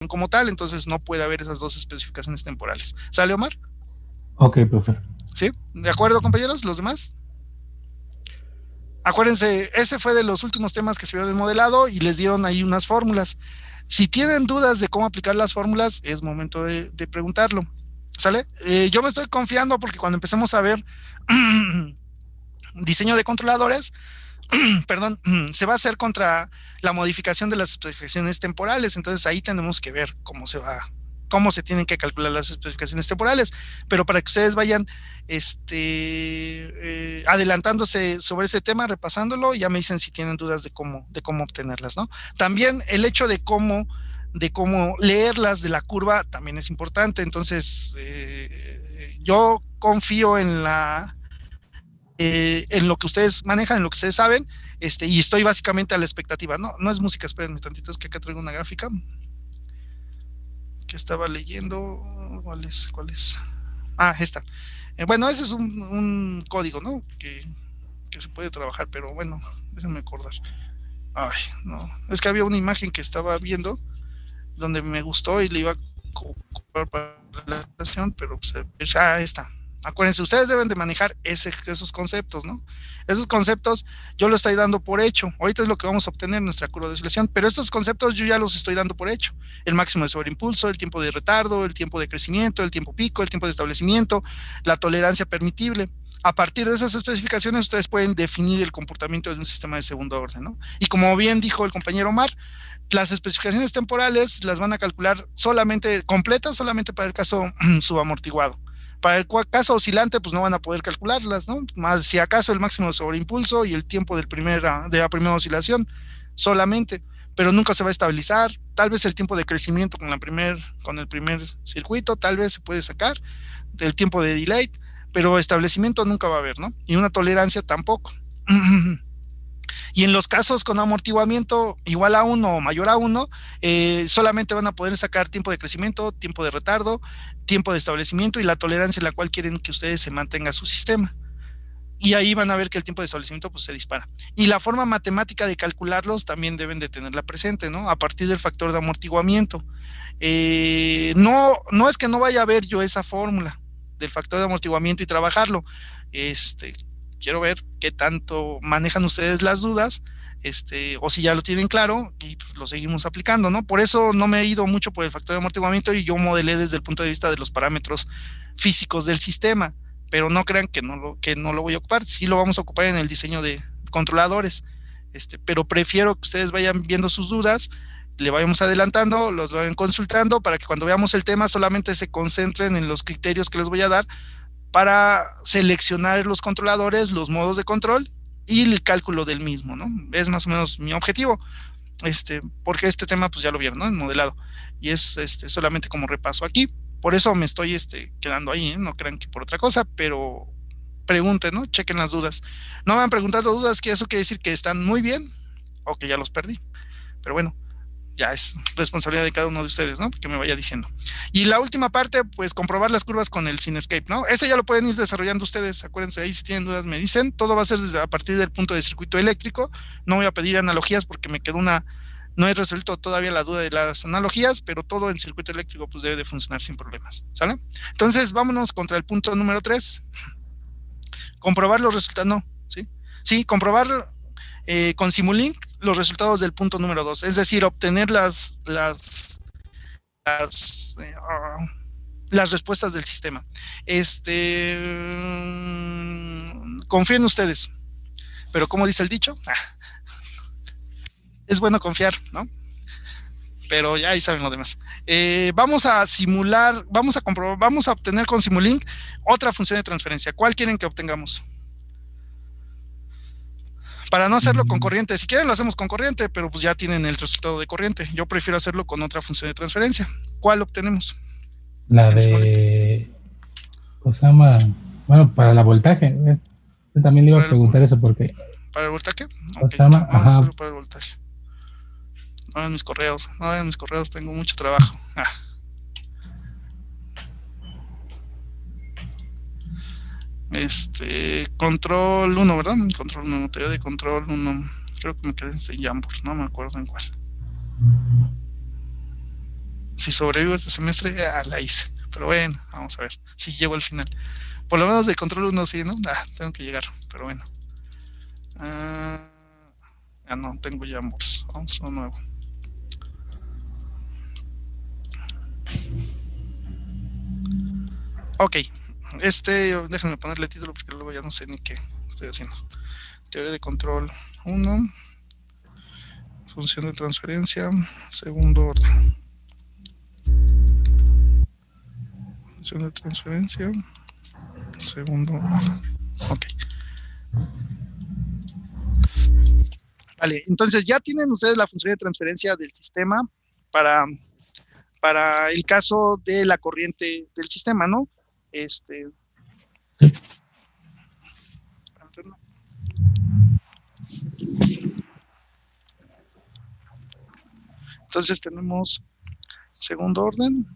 especificación como tal, entonces no puede haber esas dos especificaciones temporales. ¿Sale, Omar? Ok, profe. ¿Sí? ¿De acuerdo, compañeros? ¿Los demás? Acuérdense, ese fue de los últimos temas que se vieron en modelado y les dieron ahí unas fórmulas. Si tienen dudas de cómo aplicar las fórmulas, es momento de preguntarlo. ¿Sale? Yo me estoy confiando porque cuando empecemos a ver diseño de controladores, perdón, se va a hacer contra la modificación de las especificaciones temporales. Entonces ahí tenemos que ver cómo se tienen que calcular las especificaciones temporales, pero para que ustedes vayan adelantándose sobre ese tema, repasándolo, ya me dicen si tienen dudas de cómo obtenerlas, ¿no? También el hecho de cómo leerlas de la curva también es importante. Entonces, yo confío en lo que ustedes manejan, en lo que ustedes saben, y estoy básicamente a la expectativa. No, no es música, espérenme tantito, es que acá traigo una gráfica que estaba leyendo. ¿Cuál es? Ah, esta. Bueno, ese es un código, ¿no? Que se puede trabajar, pero bueno, déjenme acordar. Ay, no, es que había una imagen que estaba viendo donde me gustó y le iba a ocupar para la presentación, pero pues, está. Acuérdense, ustedes deben de manejar esos conceptos, ¿no? Esos conceptos yo lo estoy dando por hecho. Ahorita es lo que vamos a obtener en nuestra curva de oscilación, pero estos conceptos yo ya los estoy dando por hecho. El máximo de sobreimpulso, el tiempo de retardo, el tiempo de crecimiento, el tiempo pico, el tiempo de establecimiento, la tolerancia permitible. A partir de esas especificaciones, ustedes pueden definir el comportamiento de un sistema de segundo orden, ¿no? Y como bien dijo el compañero Omar, las especificaciones temporales las van a calcular completas, solamente para el caso subamortiguado. Para el caso oscilante, pues no van a poder calcularlas, ¿no? Más si acaso el máximo de sobreimpulso y el tiempo de la primera oscilación solamente, pero nunca se va a estabilizar. Tal vez el tiempo de crecimiento con el primer circuito, tal vez se puede sacar, el tiempo de delay, pero establecimiento nunca va a haber, ¿no? Y una tolerancia tampoco. Y en los casos con amortiguamiento igual a 1 o mayor a 1, solamente van a poder sacar tiempo de crecimiento, tiempo de retardo, tiempo de establecimiento y la tolerancia en la cual quieren que ustedes se mantenga su sistema. Y ahí van a ver que el tiempo de establecimiento pues, se dispara. Y la forma matemática de calcularlos también deben de tenerla presente, ¿no? A partir del factor de amortiguamiento. No es que no vaya a ver yo esa fórmula del factor de amortiguamiento y trabajarlo. Quiero ver qué tanto manejan ustedes las dudas, o si ya lo tienen claro y pues, lo seguimos aplicando, ¿no? Por eso no me he ido mucho por el factor de amortiguamiento y yo modelé desde el punto de vista de los parámetros físicos del sistema, pero no crean que no lo voy a ocupar, sí lo vamos a ocupar en el diseño de controladores, pero prefiero que ustedes vayan viendo sus dudas, le vayamos adelantando, los vayan consultando para que cuando veamos el tema solamente se concentren en los criterios que les voy a dar para seleccionar los controladores, los modos de control y el cálculo del mismo, ¿no? Es más o menos mi objetivo, porque este tema pues ya lo vieron, ¿no? En modelado, y es solamente como repaso aquí, por eso me estoy quedando ahí, ¿eh? No crean que por otra cosa, pero pregunten, ¿no? Chequen las dudas. No me han preguntado dudas, que eso quiere decir que están muy bien o que ya los perdí, pero bueno, ya es responsabilidad de cada uno de ustedes, ¿no? Que me vaya diciendo. Y la última parte, pues comprobar las curvas con el Cinescape, ¿no? Ese ya lo pueden ir desarrollando ustedes, acuérdense, ahí si tienen dudas me dicen, todo va a ser a partir del punto de circuito eléctrico, no voy a pedir analogías porque me quedó no he resuelto todavía la duda de las analogías, pero todo en circuito eléctrico pues debe de funcionar sin problemas, ¿sale? Entonces vámonos contra el punto número 3, comprobar los resultados, no, ¿sí? Sí, comprobar con Simulink los resultados del punto número 2, es decir, obtener las, eh, las respuestas del sistema. Confío en ustedes, pero como dice el dicho, es bueno confiar, ¿no? Pero ya ahí saben lo demás. Vamos a simular, vamos a comprobar, vamos a obtener con Simulink otra función de transferencia. ¿Cuál quieren que obtengamos? Para no hacerlo con corriente, si quieren lo hacemos con corriente, pero pues ya tienen el resultado de corriente. Yo prefiero hacerlo con otra función de transferencia. ¿Cuál obtenemos? La de, ¿cómo se llama? Bueno, para la voltaje. Yo también le iba a preguntar eso porque. ¿Para el voltaje? ¿Cómo se llama? Vamos a hacerlo para el voltaje. No en mis correos, tengo mucho trabajo. Control 1, ¿verdad? Control 1, teoría de control 1. Creo que me quedé en Jamboard, no me acuerdo en cuál. Si sobrevivo este semestre, ya la hice. Pero bueno, vamos a ver si llego al final. Por lo menos de control 1 sí, ¿no? Tengo que llegar, pero bueno. No, tengo ya amores. Vamos a uno nuevo. Ok, déjenme ponerle título porque luego ya no sé ni qué estoy haciendo. Teoría de control 1, función de transferencia, segundo orden. Función de transferencia, segundo orden. Ok. Vale, entonces ya tienen ustedes la función de transferencia del sistema para el caso de la corriente del sistema, ¿no? Entonces tenemos segundo orden.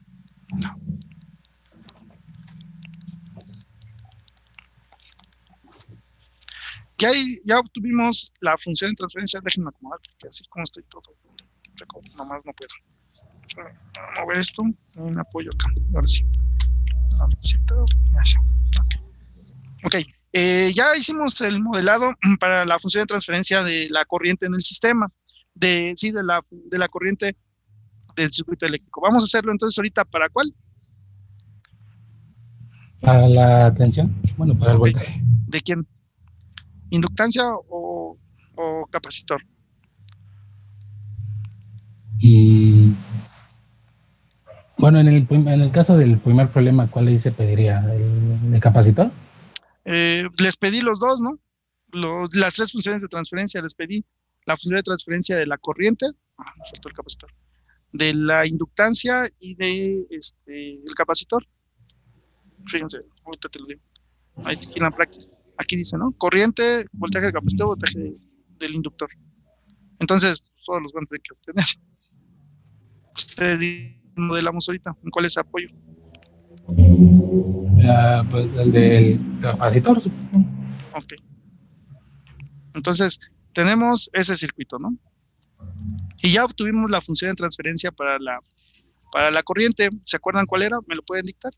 Ya obtuvimos la función de transferencia. Déjenme acomodar, porque así como estoy todo, nomás no puedo. Vamos a mover esto, un apoyo acá. Ahora sí. Ok, ya hicimos el modelado para la función de transferencia de la corriente en el sistema, de la corriente del circuito eléctrico. Vamos a hacerlo entonces ahorita, ¿para cuál? Para la tensión, bueno, para el voltaje. ¿De quién? ¿Inductancia o capacitor? Bueno, en el caso del primer problema, ¿cuál ahí se pediría? ¿El capacitor? Les pedí los dos, ¿no? Las tres funciones de transferencia, les pedí la función de transferencia de la corriente, me faltó el capacitor, de la inductancia y de el capacitor. Fíjense, ahorita te lo digo. Ahí aquí en la práctica. Aquí dice, ¿no? Corriente, voltaje del capacitor, voltaje del inductor. Entonces, todos los van a tener que obtener. Ustedes modelamos ahorita. ¿En cuál es apoyo? Pues el del capacitor. Ok. Entonces, tenemos ese circuito, ¿no? Y ya obtuvimos la función de transferencia para la corriente. ¿Se acuerdan cuál era? ¿Me lo pueden dictar?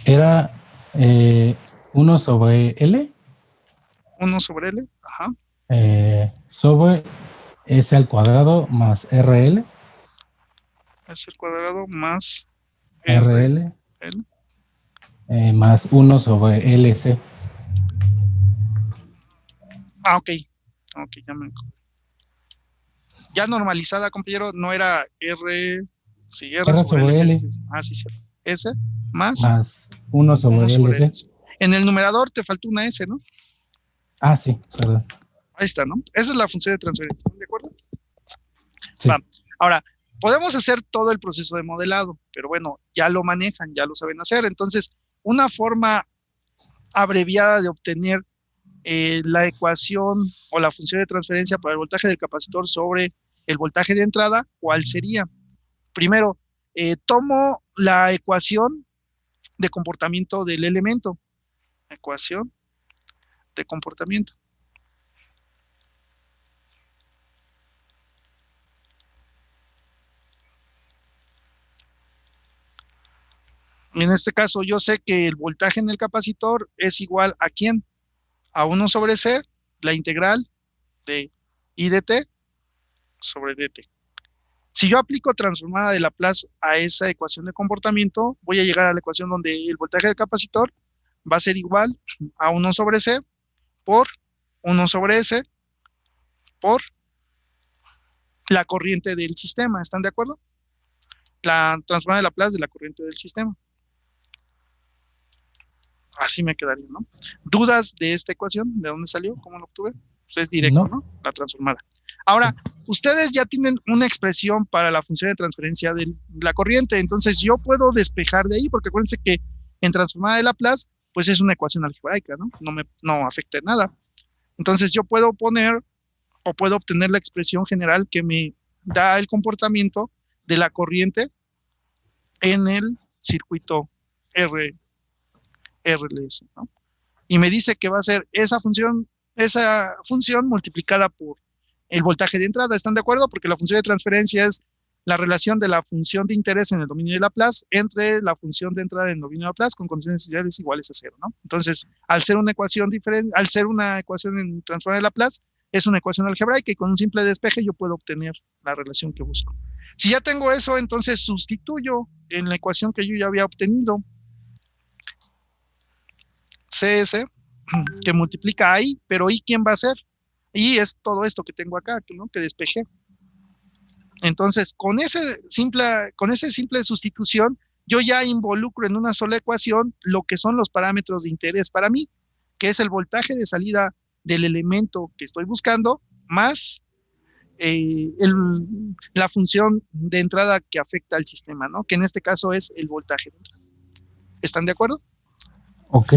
Era 1 sobre L. 1 sobre L. Ajá. Sobre S al cuadrado más RL. S al cuadrado más RL. Más 1 sobre LC. Ok. Ok, ya me acuerdo. Ya normalizada, compañero, no era R. Sí, R sobre L. Sí, sí. S más 1 sobre LC. En el numerador te faltó una S, ¿no? Sí, perdón. Ahí está, ¿no? Esa es la función de transferencia, ¿están de acuerdo? Sí. Ahora, podemos hacer todo el proceso de modelado, pero bueno, ya lo manejan, ya lo saben hacer. Entonces, una forma abreviada de obtener la ecuación o la función de transferencia para el voltaje del capacitor sobre el voltaje de entrada, ¿cuál sería? Primero, tomo la ecuación de comportamiento del elemento. Ecuación de comportamiento. En este caso, yo sé que el voltaje en el capacitor es igual a ¿quién? A 1 sobre C, la integral de I de t sobre dt. Si yo aplico transformada de Laplace a esa ecuación de comportamiento, voy a llegar a la ecuación donde el voltaje del capacitor va a ser igual a 1 sobre C por 1 sobre S por la corriente del sistema. ¿Están de acuerdo? La transformada de Laplace de la corriente del sistema. Así me quedaría, ¿no? ¿Dudas de esta ecuación? ¿De dónde salió? ¿Cómo lo obtuve? Pues es directo, ¿no? La transformada. Ahora, ustedes ya tienen una expresión para la función de transferencia de la corriente, entonces yo puedo despejar de ahí, porque acuérdense que en transformada de Laplace, pues es una ecuación algebraica, ¿no? No afecta en nada. Entonces yo puedo poner o puedo obtener la expresión general que me da el comportamiento de la corriente en el circuito RLS, ¿no? Y me dice que va a ser esa función multiplicada por el voltaje de entrada. ¿Están de acuerdo? Porque la función de transferencia es la relación de la función de interés en el dominio de Laplace entre la función de entrada en el dominio de Laplace con condiciones iniciales iguales a 0, ¿no? Entonces, al ser una ecuación diferente, al ser una ecuación en transformada de Laplace, es una ecuación algebraica y con un simple despeje yo puedo obtener la relación que busco. Si ya tengo eso, entonces sustituyo en la ecuación que yo ya había obtenido, CS, que multiplica a I, pero I, ¿quién va a ser? I es todo esto que tengo acá, ¿no? Que despejé. Entonces, con esa simple sustitución, yo ya involucro en una sola ecuación lo que son los parámetros de interés para mí, que es el voltaje de salida del elemento que estoy buscando, más la función de entrada que afecta al sistema, ¿no? Que en este caso es el voltaje de entrada. ¿Están de acuerdo? Ok.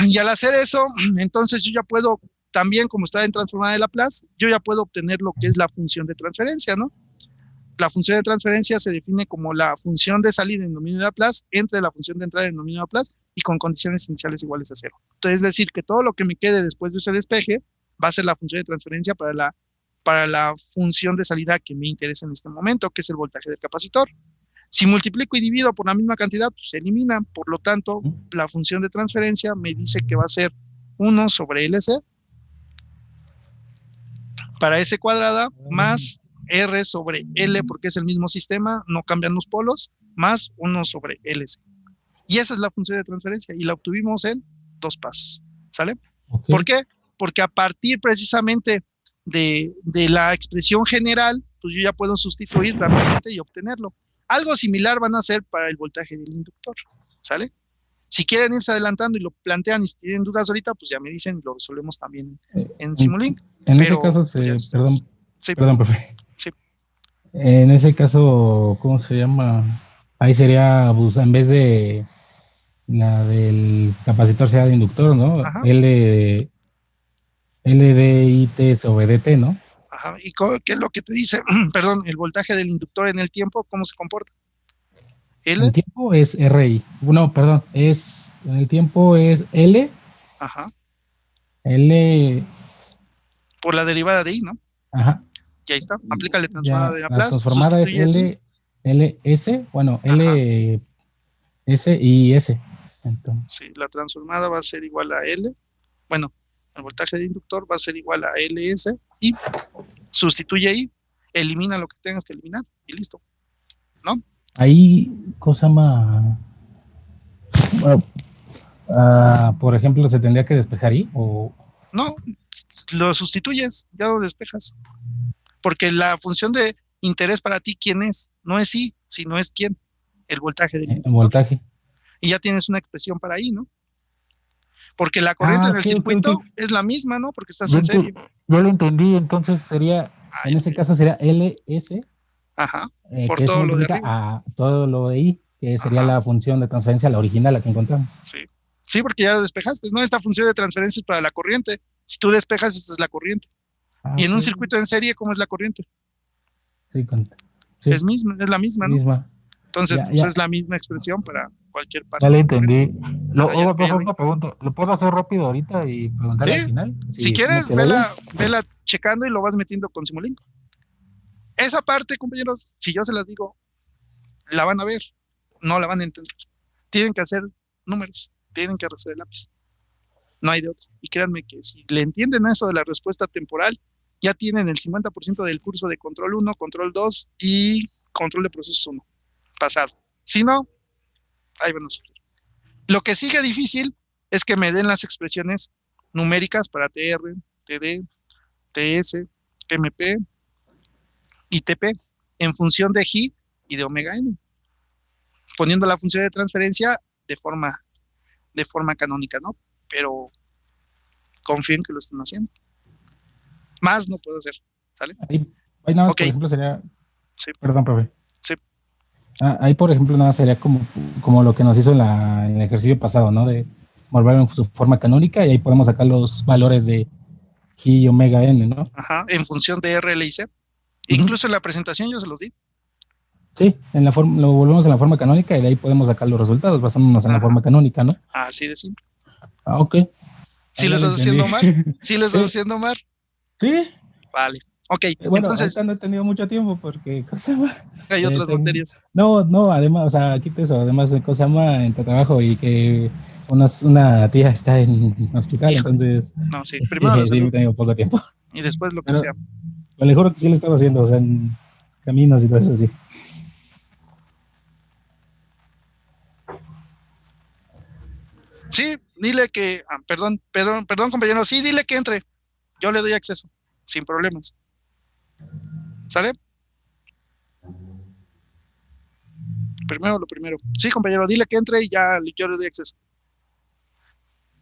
Y al hacer eso, entonces yo ya puedo, también como está en transformada de Laplace, yo ya puedo obtener lo que es la función de transferencia, ¿no? La función de transferencia se define como la función de salida en dominio de Laplace entre la función de entrada en dominio de Laplace y con condiciones iniciales iguales a 0. Entonces, es decir, que todo lo que me quede después de ese despeje va a ser la función de transferencia para la función de salida que me interesa en este momento, que es el voltaje del capacitor. Si multiplico y divido por la misma cantidad, pues se elimina. Por lo tanto, la función de transferencia me dice que va a ser 1 sobre LC para S cuadrada más R sobre L, porque es el mismo sistema, no cambian los polos, más 1 sobre LC. Y esa es la función de transferencia y la obtuvimos en 2 pasos. ¿Sale? Okay. ¿Por qué? Porque a partir precisamente de la expresión general, pues yo ya puedo sustituir rápidamente y obtenerlo. Algo similar van a hacer para el voltaje del inductor, ¿sale? Si quieren irse adelantando y lo plantean y si tienen dudas ahorita, pues ya me dicen y lo resolvemos también en Simulink. En ese caso, perdón, profe. Sí. En ese caso, ¿cómo se llama? Ahí sería, pues, en vez de la del capacitor sea de inductor, ¿no? Ajá. LDIT sobre DT, ¿no? Ajá. ¿Y qué es lo que te dice? Perdón, el voltaje del inductor en el tiempo, ¿cómo se comporta? El tiempo es RI. No, perdón, en el tiempo es L. Ajá. L. Por la derivada de I, ¿no? Ajá. Y ahí está. Aplícale transformada de Laplace. La transformada es LS, bueno, L, S y S. Entonces. Sí, la transformada va a ser igual a L. Bueno, el voltaje del inductor va a ser igual a LS y sustituye ahí, elimina lo que tengas que eliminar y listo, ¿no? Ahí, cosa más... Bueno, por ejemplo, ¿se tendría que despejar ahí? ¿O? No, lo sustituyes, ya lo despejas. Porque la función de interés para ti, ¿quién es? No es I, sino es quién, el voltaje del inductor. El voltaje. Y ya tienes una expresión para I, ¿no? Porque la corriente del circuito es la misma, ¿no? Porque estás en serie. Yo lo entendí, entonces sería, en ese caso sería LS. Ajá, por todo lo de arriba. A todo lo de I, que sería la función de transferencia, la original, la que encontramos. Sí. Sí, porque ya lo despejaste, ¿no? Esta función de transferencia es para la corriente. Si tú despejas, esta es la corriente. Y en un circuito en serie, ¿cómo es la corriente? Sí. Es la misma, ¿no? Entonces, pues es la misma expresión para cualquier parte. Ya le entendí. Una pregunta, ¿lo puedo hacer rápido ahorita y preguntarle al final? Si quieres, vela checando y lo vas metiendo con Simulink. Esa parte, compañeros, si yo se las digo, la van a ver, no la van a entender. Tienen que hacer números, tienen que hacer el lápiz. No hay de otra. Y créanme que si le entienden eso de la respuesta temporal, ya tienen el 50% del curso de control 1, control 2 y control de procesos 1. Pasar. Si no, ahí van a sufrir. Lo que sigue difícil es que me den las expresiones numéricas para TR, TD, TS, MP y TP en función de G y de omega n, poniendo la función de transferencia de forma canónica, ¿no? Pero confíen que lo están haciendo. Más no puedo hacer, ¿sale? Ahí nada más, por ejemplo, sería... Sí. Perdón, profe. Sí. Ahí, por ejemplo, nada sería como lo que nos hizo en el ejercicio pasado, ¿no? De volver en su forma canónica y ahí podemos sacar los valores de G y omega n, ¿no? Ajá, en función de R, L y C. Incluso en la presentación yo se los di. Sí, lo volvemos en la forma canónica y de ahí podemos sacar los resultados basándonos en la forma canónica, ¿no? Así de simple. Ok. ¿Sí lo estás haciendo mal? ¿Sí lo estás haciendo mal? Sí. Vale. Ok, Bueno, entonces ahorita no he tenido mucho tiempo porque, ¿cómo se llama? hay otras materias. No, además, o sea, quita eso, además de cosa más en tu trabajo y que una tía está en hospital, Híjole, entonces no, sí, primero la sí, he salud tenido poco tiempo. y después lo que Pero sea. le juro que sí lo estaba haciendo, o sea, en caminos y todo eso, sí. Sí, dile que, perdón, compañero, sí, dile que entre. Yo le doy acceso, sin problemas. ¿Sale? Primero lo primero. Sí, compañero, dile que entre y ya yo le doy acceso.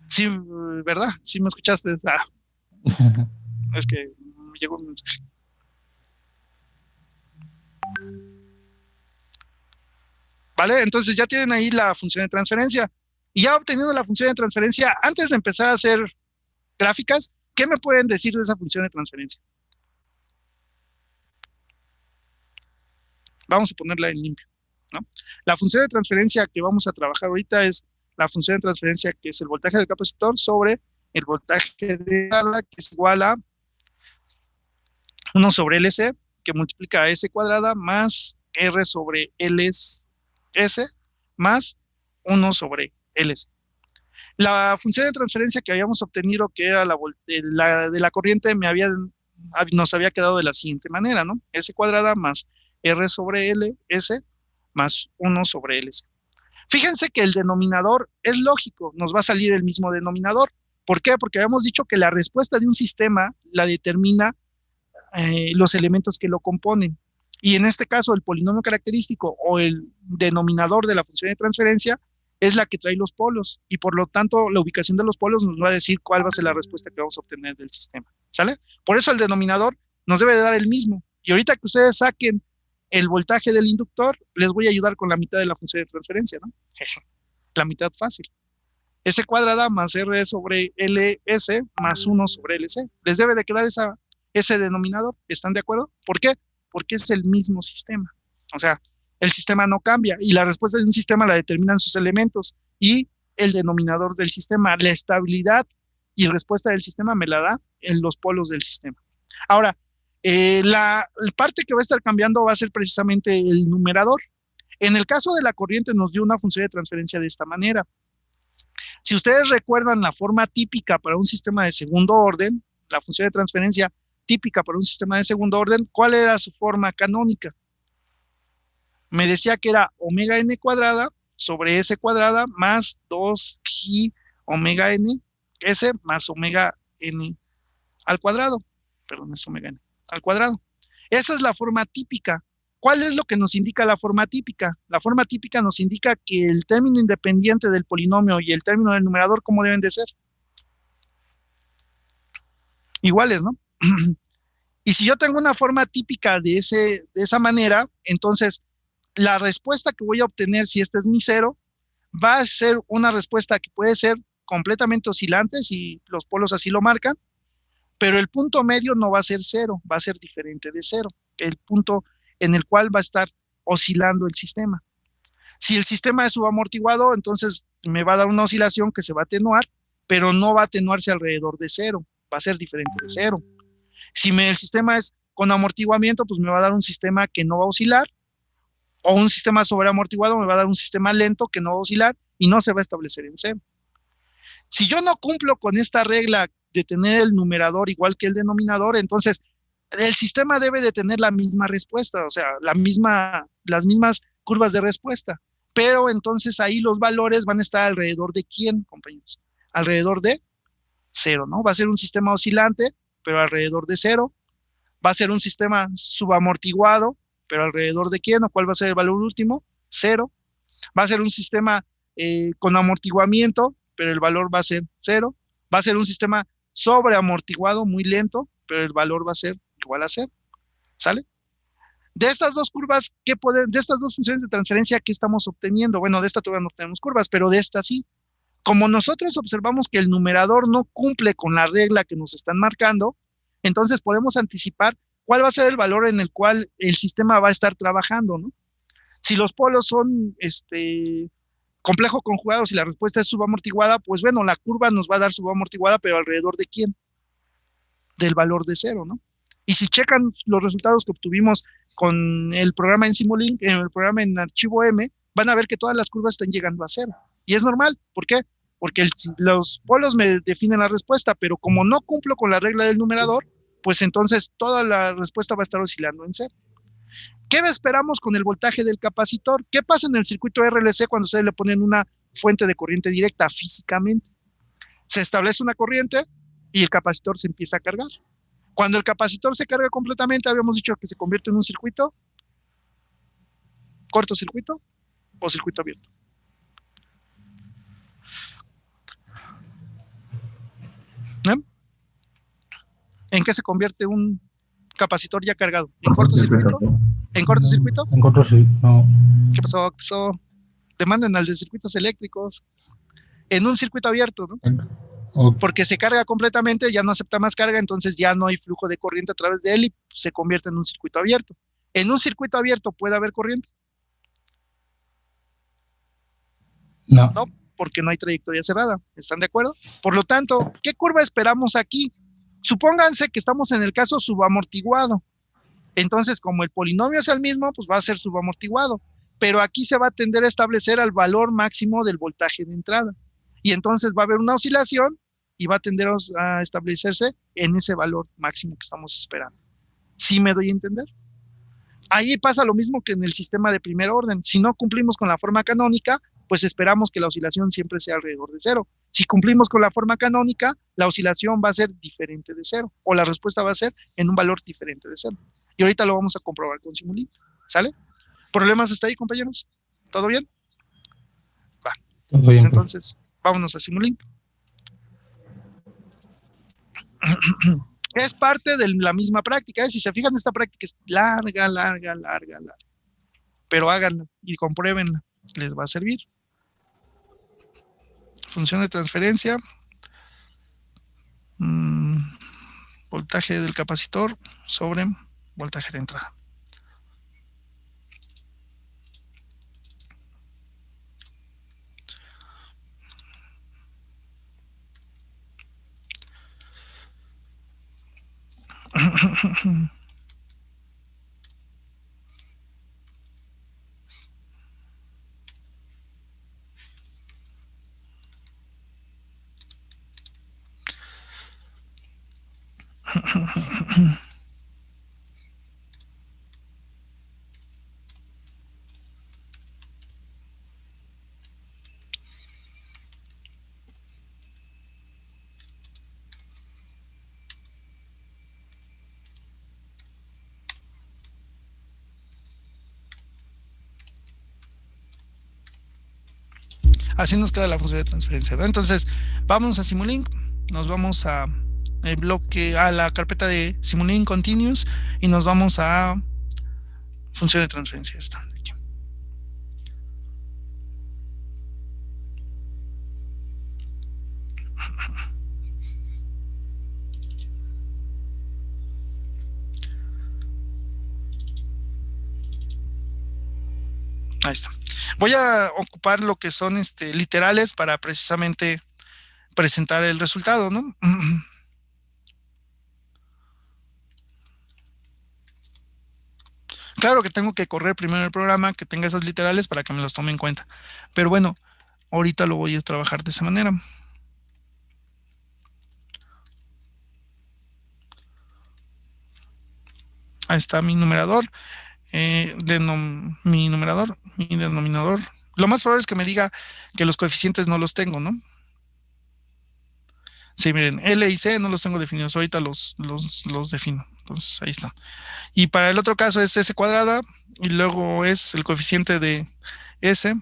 Sí, ¿verdad? Sí me escuchaste. Ah, es que me llegó un mensaje. ¿Vale? Entonces ya tienen ahí la función de transferencia. Y ya obteniendo la función de transferencia, antes de empezar a hacer gráficas, ¿qué me pueden decir de esa función de transferencia? Vamos a ponerla en limpio, ¿no? La función de transferencia que vamos a trabajar ahorita es la función de transferencia que es el voltaje del capacitor sobre el voltaje de entrada, que es igual a 1 sobre LC, que multiplica a S cuadrada más R sobre LS más 1 sobre LC. La función de transferencia que habíamos obtenido, que era de la corriente, nos había quedado de la siguiente manera, ¿no? S cuadrada más R sobre LS más 1 sobre LC. Fíjense que el denominador es lógico, nos va a salir el mismo denominador. ¿Por qué? Porque habíamos dicho que la respuesta de un sistema la determina los elementos que lo componen. Y en este caso, el polinomio característico o el denominador de la función de transferencia es la que trae los polos. Y por lo tanto, la ubicación de los polos nos va a decir cuál va a ser la respuesta que vamos a obtener del sistema. ¿Sale? Por eso el denominador nos debe de dar el mismo. Y ahorita que ustedes saquen el voltaje del inductor, les voy a ayudar con la mitad de la función de transferencia, ¿no? La mitad fácil. S cuadrada más R sobre LS más 1 sobre LC. Les debe de quedar ese denominador. ¿Están de acuerdo? ¿Por qué? Porque es el mismo sistema. O sea, el sistema no cambia y la respuesta de un sistema la determinan sus elementos y el denominador del sistema, la estabilidad y respuesta del sistema me la da en los polos del sistema. Ahora, la parte que va a estar cambiando va a ser precisamente el numerador. En el caso de la corriente nos dio una función de transferencia de esta manera. Si ustedes recuerdan la forma típica para un sistema de segundo orden, la función de transferencia típica para un sistema de segundo orden, ¿cuál era su forma canónica? Me decía que era omega n cuadrada sobre s cuadrada más 2pi omega n s más omega n al cuadrado. Perdón, es omega n al cuadrado. Esa es la forma típica. ¿Cuál es lo que nos indica la forma típica? La forma típica nos indica que el término independiente del polinomio y el término del numerador, ¿cómo deben de ser? Iguales, ¿no? Y si yo tengo una forma típica de esa manera, entonces la respuesta que voy a obtener, si este es mi cero, va a ser una respuesta que puede ser completamente oscilante, si los polos así lo marcan, pero el punto medio no va a ser cero, va a ser diferente de cero, el punto en el cual va a estar oscilando el sistema. Si el sistema es subamortiguado, entonces me va a dar una oscilación que se va a atenuar, pero no va a atenuarse alrededor de cero, va a ser diferente de cero. Si el sistema es con amortiguamiento, pues me va a dar un sistema que no va a oscilar, o un sistema sobreamortiguado me va a dar un sistema lento que no va a oscilar y no se va a establecer en cero. Si yo no cumplo con esta regla de tener el numerador igual que el denominador, entonces el sistema debe de tener la misma respuesta, o sea, las mismas curvas de respuesta, pero entonces ahí los valores van a estar alrededor de ¿quién, compañeros? Alrededor de cero, ¿no? Va a ser un sistema oscilante, pero alrededor de cero. Va a ser un sistema subamortiguado, pero alrededor de ¿quién o cuál va a ser el valor último? Cero. Va a ser un sistema con amortiguamiento, pero el valor va a ser cero. Va a ser un sistema sobreamortiguado, muy lento, pero el valor va a ser igual a cero. ¿Sale? De estas dos curvas, de estas dos funciones de transferencia, ¿qué estamos obteniendo? Bueno, de esta todavía no tenemos curvas, pero de esta sí. Como nosotros observamos que el numerador no cumple con la regla que nos están marcando, entonces podemos anticipar cuál va a ser el valor en el cual el sistema va a estar trabajando, ¿no? Si los polos son complejo conjugados y la respuesta es subamortiguada, pues bueno, la curva nos va a dar subamortiguada, pero alrededor de ¿quién? Del valor de cero, ¿no? Y si checan los resultados que obtuvimos con el programa en Simulink, en el programa en archivo M, van a ver que todas las curvas están llegando a cero. Y es normal. ¿Por qué? Porque los polos me definen la respuesta, pero como no cumplo con la regla del numerador, pues entonces toda la respuesta va a estar oscilando en cero. ¿Qué esperamos con el voltaje del capacitor? ¿Qué pasa en el circuito RLC cuando ustedes le ponen una fuente de corriente directa físicamente? Se establece una corriente y el capacitor se empieza a cargar. Cuando el capacitor se carga completamente, habíamos dicho que se convierte en un circuito, cortocircuito o circuito abierto. ¿Eh? ¿En qué se convierte un capacitor ya cargado? ¿En cortocircuito? ¿En cortocircuito? En cortocircuito, no. ¿Qué pasó? ¿Qué pasó? Demanden al de circuitos eléctricos. En un circuito abierto, ¿no? Okay. Porque se carga completamente, ya no acepta más carga, entonces ya no hay flujo de corriente a través de él y se convierte en un circuito abierto. ¿En un circuito abierto puede haber corriente? No. No, porque no hay trayectoria cerrada. ¿Están de acuerdo? Por lo tanto, ¿qué curva esperamos aquí? Supónganse que estamos en el caso subamortiguado. Entonces, como el polinomio es el mismo, pues va a ser subamortiguado. Pero aquí se va a tender a establecer al valor máximo del voltaje de entrada. Y entonces va a haber una oscilación y va a tender a establecerse en ese valor máximo que estamos esperando. ¿Sí me doy a entender? Ahí pasa lo mismo que en el sistema de primer orden. Si no cumplimos con la forma canónica, pues esperamos que la oscilación siempre sea alrededor de cero. Si cumplimos con la forma canónica, la oscilación va a ser diferente de cero, o la respuesta va a ser en un valor diferente de cero. Y ahorita lo vamos a comprobar con Simulink. ¿Sale? ¿Problemas hasta ahí, compañeros? ¿Todo bien? Va. Todo bien, pues entonces, vámonos a Simulink. Es parte de la misma práctica. Si se fijan, esta práctica es larga. Pero háganla y compruébenla. Les va a servir. Función de transferencia. Voltaje del capacitor sobre voltaje de entrada. Así nos queda la función de transferencia, ¿no? Entonces, vamos a Simulink, nos vamos a el bloque, a la carpeta de Simulink Continuous y nos vamos a función de transferencia esta de aquí. Ahí está. Voy a ocupar lo que son literales para precisamente presentar el resultado, ¿no? Claro que tengo que correr primero el programa que tenga esas literales para que me los tome en cuenta. Pero bueno, ahorita lo voy a trabajar de esa manera. Ahí está mi numerador. Mi denominador. Lo más probable es que me diga que los coeficientes no los tengo, ¿no? Sí, miren, L y C no los tengo definidos. Ahorita los defino. Entonces, ahí está. Y para el otro caso es S cuadrada y luego es el coeficiente de S.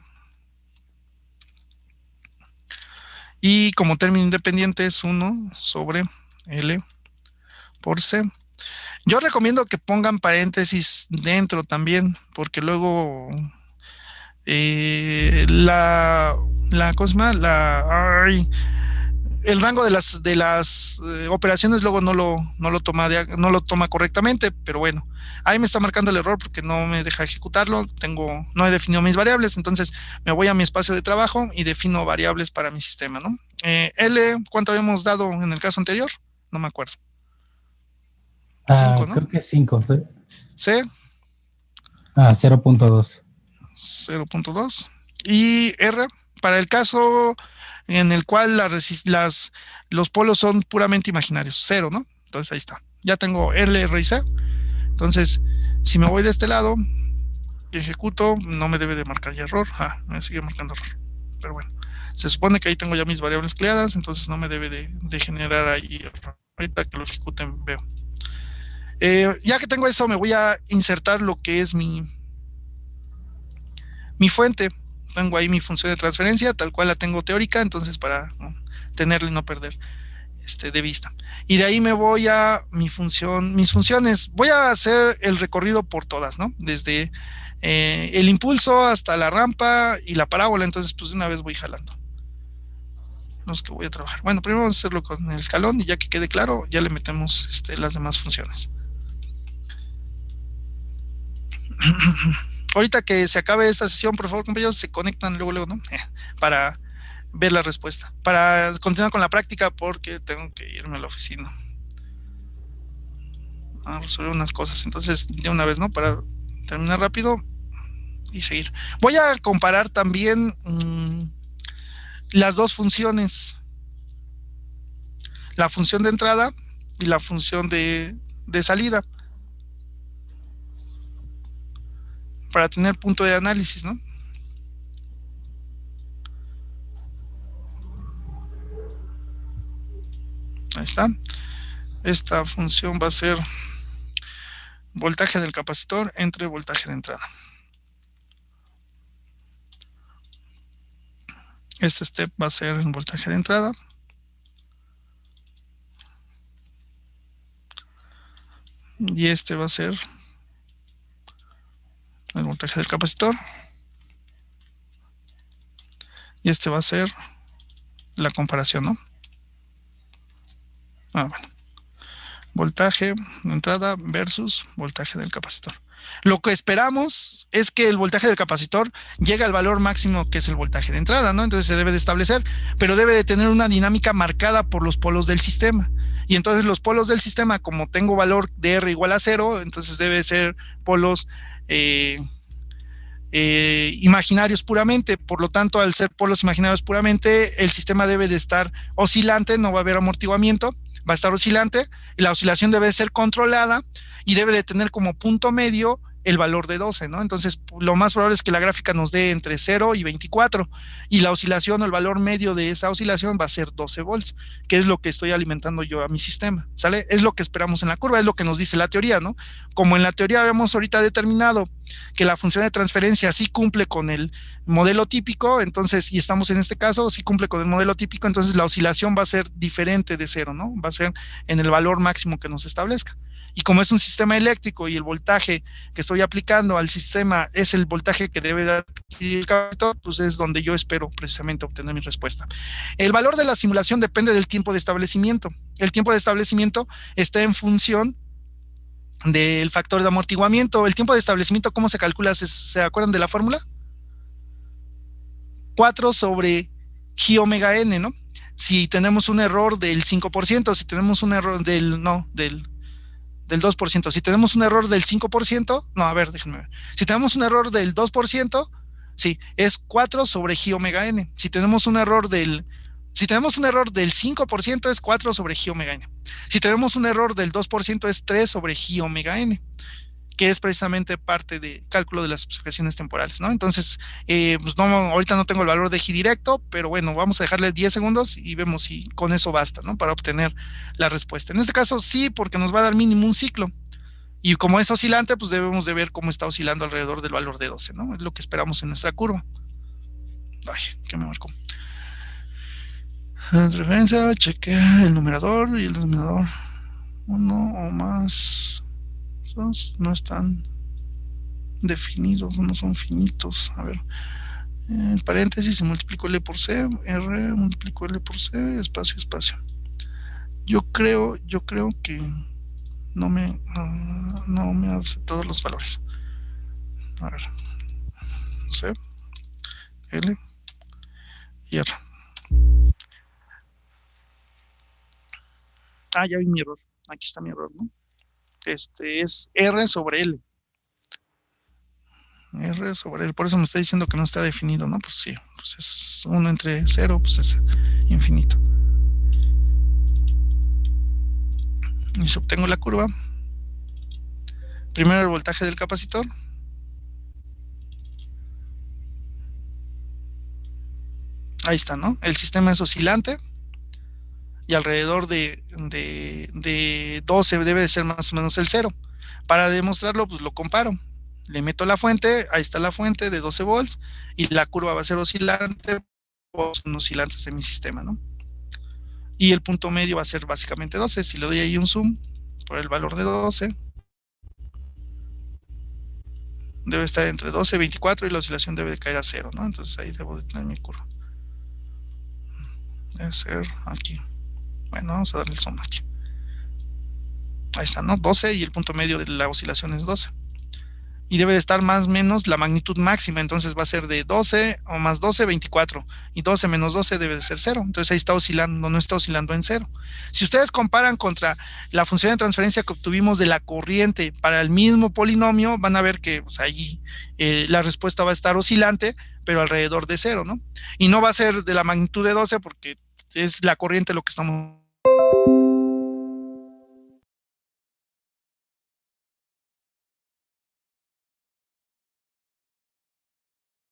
Y como término independiente es 1 sobre L por C. Yo recomiendo que pongan paréntesis dentro también, porque luego ¿cómo se llama? El rango de las operaciones luego no lo toma correctamente, pero bueno, ahí me está marcando el error porque no me deja ejecutarlo, no he definido mis variables, entonces me voy a mi espacio de trabajo y defino variables para mi sistema, ¿no? L, ¿cuánto habíamos dado en el caso anterior? No me acuerdo. 5, ¿no? Creo que 5. C, 0.2. 0.2. Y R, para el caso en el cual los polos son puramente imaginarios, 0, ¿no? Entonces ahí está. Ya tengo L, R y C. Entonces, si me voy de este lado y ejecuto, no me debe de marcar ya error. Me sigue marcando error. Pero bueno, se supone que ahí tengo ya mis variables creadas, entonces no me debe de generar ahí error. Ahorita que lo ejecuten veo. Ya que tengo eso, me voy a insertar lo que es mi fuente. Tengo ahí mi función de transferencia, tal cual la tengo teórica, entonces para tenerla y no perder de vista. Y de ahí me voy a mis funciones. Voy a hacer el recorrido por todas, ¿no? Desde el impulso hasta la rampa y la parábola, entonces pues de una vez voy jalando los que voy a trabajar. Bueno, primero vamos a hacerlo con el escalón y ya que quede claro, ya le metemos las demás funciones. Ahorita que se acabe esta sesión, por favor, compañeros, se conectan luego, ¿no? Para ver la respuesta. Para continuar con la práctica, porque tengo que irme a la oficina a resolver unas cosas. Entonces, de una vez, ¿no? Para terminar rápido y seguir. Voy a comparar también las dos funciones. La función de entrada y la función de salida. Para tener punto de análisis, ¿no? Ahí está. Esta función va a ser voltaje del capacitor entre voltaje de entrada. Este step va a ser el voltaje de entrada. Y este va a ser el voltaje del capacitor. Y este va a ser la comparación, ¿no? Bueno. Voltaje de entrada versus voltaje del capacitor. Lo que esperamos es que el voltaje del capacitor llegue al valor máximo que es el voltaje de entrada, ¿no? Entonces se debe de establecer, pero debe de tener una dinámica marcada por los polos del sistema. Y entonces los polos del sistema, como tengo valor de R igual a 0, entonces debe ser polos imaginarios puramente. Por lo tanto, al ser polos imaginarios puramente, el sistema debe de estar oscilante, no va a haber amortiguamiento, va a estar oscilante, y la oscilación debe ser controlada y debe de tener como punto medio el valor de 12, ¿no? Entonces, lo más probable es que la gráfica nos dé entre 0 y 24, y la oscilación o el valor medio de esa oscilación va a ser 12 volts, que es lo que estoy alimentando yo a mi sistema, ¿sale? Es lo que esperamos en la curva, es lo que nos dice la teoría, ¿no? Como en la teoría habíamos ahorita determinado que la función de transferencia sí cumple con el modelo típico, entonces, y estamos en este caso, sí cumple con el modelo típico, entonces la oscilación va a ser diferente de 0, ¿no? Va a ser en el valor máximo que nos establezca. Y como es un sistema eléctrico y el voltaje que estoy aplicando al sistema es el voltaje que debe de adquirir el capacitor, pues es donde yo espero precisamente obtener mi respuesta. El valor de la simulación depende del tiempo de establecimiento. El tiempo de establecimiento está en función del factor de amortiguamiento. El tiempo de establecimiento, ¿cómo se calcula? ¿Se acuerdan de la fórmula? 4 sobre G omega N, ¿no? Si tenemos un error del 5%, si tenemos un error del 2%, si tenemos un error del 5%, no, a ver, déjenme ver. Si tenemos un error del 2%, sí, es 4 sobre G omega N. Si tenemos un error del 5% es 4 sobre G omega N. Si tenemos un error del 2% es 3 sobre G omega N, que es precisamente parte de cálculo de las especificaciones temporales, ¿no? Entonces, pues no, ahorita no tengo el valor de G directo, pero bueno, vamos a dejarle 10 segundos y vemos si con eso basta, ¿no? Para obtener la respuesta. En este caso sí, porque nos va a dar mínimo un ciclo. Y como es oscilante, pues debemos de ver cómo está oscilando alrededor del valor de 12, ¿no? Es lo que esperamos en nuestra curva. Ay, ¿qué me marcó? Referencia, chequea el numerador y el denominador. Uno o más no están definidos, no son finitos. A ver, en paréntesis, se multiplicó L por C, R multiplicó L por C, espacio, espacio. Yo creo que no me hace todos los valores. A ver, C, L y R. Ya vi mi error. Aquí está mi error, ¿no? es R sobre L. R sobre L, por eso me está diciendo que no está definido, ¿no? Pues sí, pues es 1 entre 0, pues es infinito. Y si obtengo la curva, primero el voltaje del capacitor, ahí está, ¿no? El sistema es oscilante y alrededor de 12 debe de ser más o menos el 0. Para demostrarlo, pues lo comparo. Le meto la fuente, ahí está la fuente de 12 volts y la curva va a ser oscilante, o son oscilantes de mi sistema, ¿no? Y el punto medio va a ser básicamente 12. Si le doy ahí un zoom por el valor de 12, debe estar entre 12 y 24 y la oscilación debe de caer a 0, ¿no? Entonces ahí debo de tener mi curva. Debe ser aquí. Bueno, vamos a darle el zoom aquí. Ahí está, ¿no? 12 y el punto medio de la oscilación es 12. Y debe de estar más o menos la magnitud máxima, entonces va a ser de 12 o más 12, 24, y 12 menos 12 debe de ser 0, entonces ahí está oscilando, no está oscilando en 0. Si ustedes comparan contra la función de transferencia que obtuvimos de la corriente para el mismo polinomio, van a ver que pues, ahí la respuesta va a estar oscilante, pero alrededor de 0, ¿no? Y no va a ser de la magnitud de 12 porque es la corriente lo que estamos